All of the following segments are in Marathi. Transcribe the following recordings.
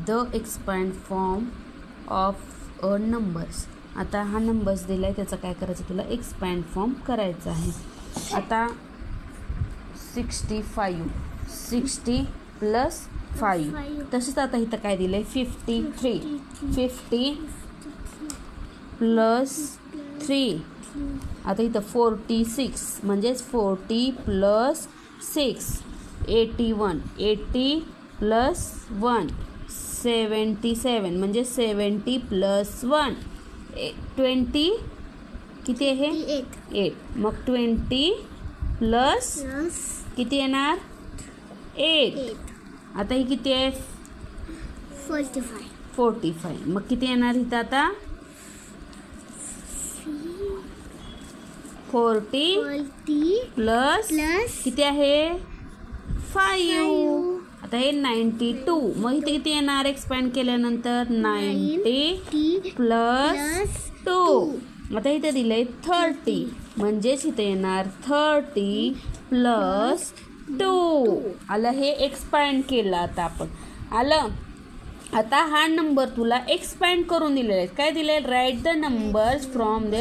The expand form of a numbers. आता हा नंबर्स दिला आहे, त्याचा काय करायचं, तुला एक्सपॅन्ड फॉर्म करायचा आहे. आता 65 60 + 5. तसंच आता इथं काय दिलं आहे, 53 50 + 3. आता इथं 46 म्हणजेच 40 + 6 81 80 + 1 77 म्हणजे 70 + 1 20 किती आहे, 8. मग 20 + किती येणार, 8. आता ही किती आहे, 45. मग किती येणार इथं आता, 40 + किती आहे, 5. आता हे 92. मग इथे किती येणार एक्सपॅन्ड केल्यानंतर, 90 + 2. आता इथे दिलंय 30 म्हणजेच इथे येणार 30 + 2. आलं, हे एक्सपॅन्ड केलं आता आपण. आलं. आता हा नंबर तुला एक्सपॅन्ड करून दिलेला आहे. काय दिले, write the numbers from the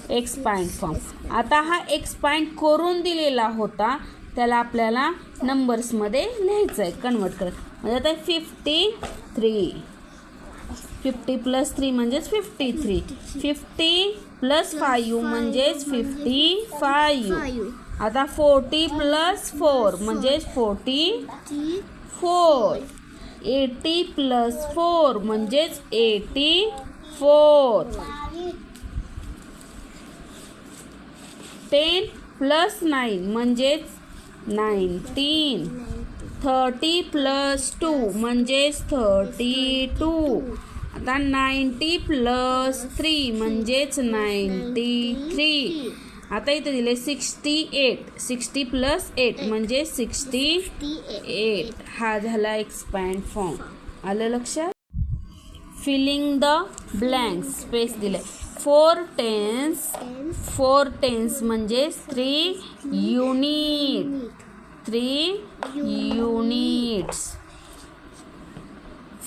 expand form. आता हा एक्सपॅन्ड करून दिलेला होता, त्याला आपल्याला नंबर्समध्ये लिहायचं आहे, कन्वर्ट करायचं. म्हणजे आता 53 50 + 3 म्हणजेच 53. 50 + 5 म्हणजेच 55. आता 40 + 4 म्हणजेच 44. 80 + 4 म्हणजेच 84. 10 + 9 म्हणजेच 19. 30 + 2 म्हणजेच 32. आता 90 + 3 म्हणजेच 93. आता इथे दिले 68. 60 + 8 म्हणजे 68. हा झाला एक्सपॅन्ड फॉर्म. आलं लक्षात. फिलिंग द ब्लँक्स, स्पेस दिले. 4 tens म्हणजे 3 युनिट्स.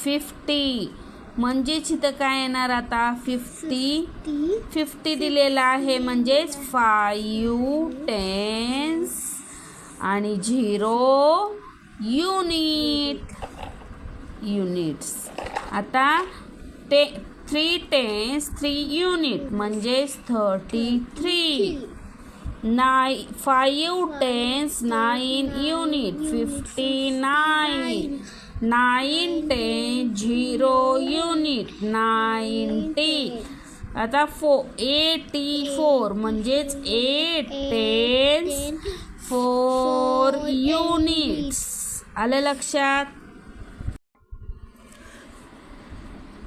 50 म्हणजेच इथं काय येणार आता, 50 दिलेला आहे म्हणजेच 5 tens आणि 0 युनिट्स. आता 3 tens 3 युनिट म्हणजेच 33. 5 tens 9 युनिट 59. 9 tens 0 unit 90. आता 84 म्हणजेच 8 tens 4 युनिट्स. आलं लक्षात.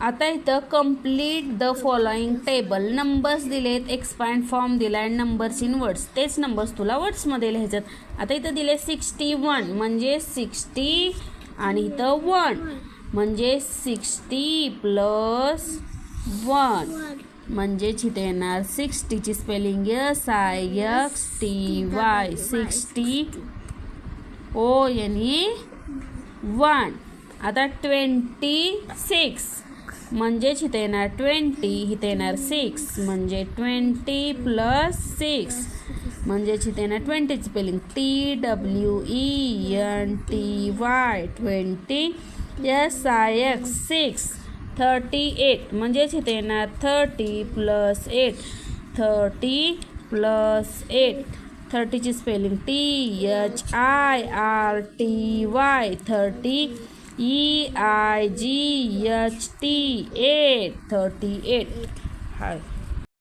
आता इथं complete the following table. Numbers दिलेत, एक्सपॅन्ड फॉर्म दिलाय, नंबर्स इन वर्ड्स. तेच नंबर्स तुला वर्ड्समध्ये लिहायचं. आता इथं दिले 61 म्हणजे 60 आणि इथं 1 म्हणजे 60 + 1 म्हणजेच इथे येणार 60 ची स्पेलिंग SIXTY 60 ONE 1. आता 26 म्हणजेच इथे येणार 20, इथे येणार 6 म्हणजे 20 + 6 म्हणजेच इथे येणार 20 स्पेलिंग TWENTY 20 SIX 6. 38 म्हणजेच इथे येणार 30 + 8 30 + 8. 30 ची स्पेलिंग THIRTY 30 EIGHT 8 38.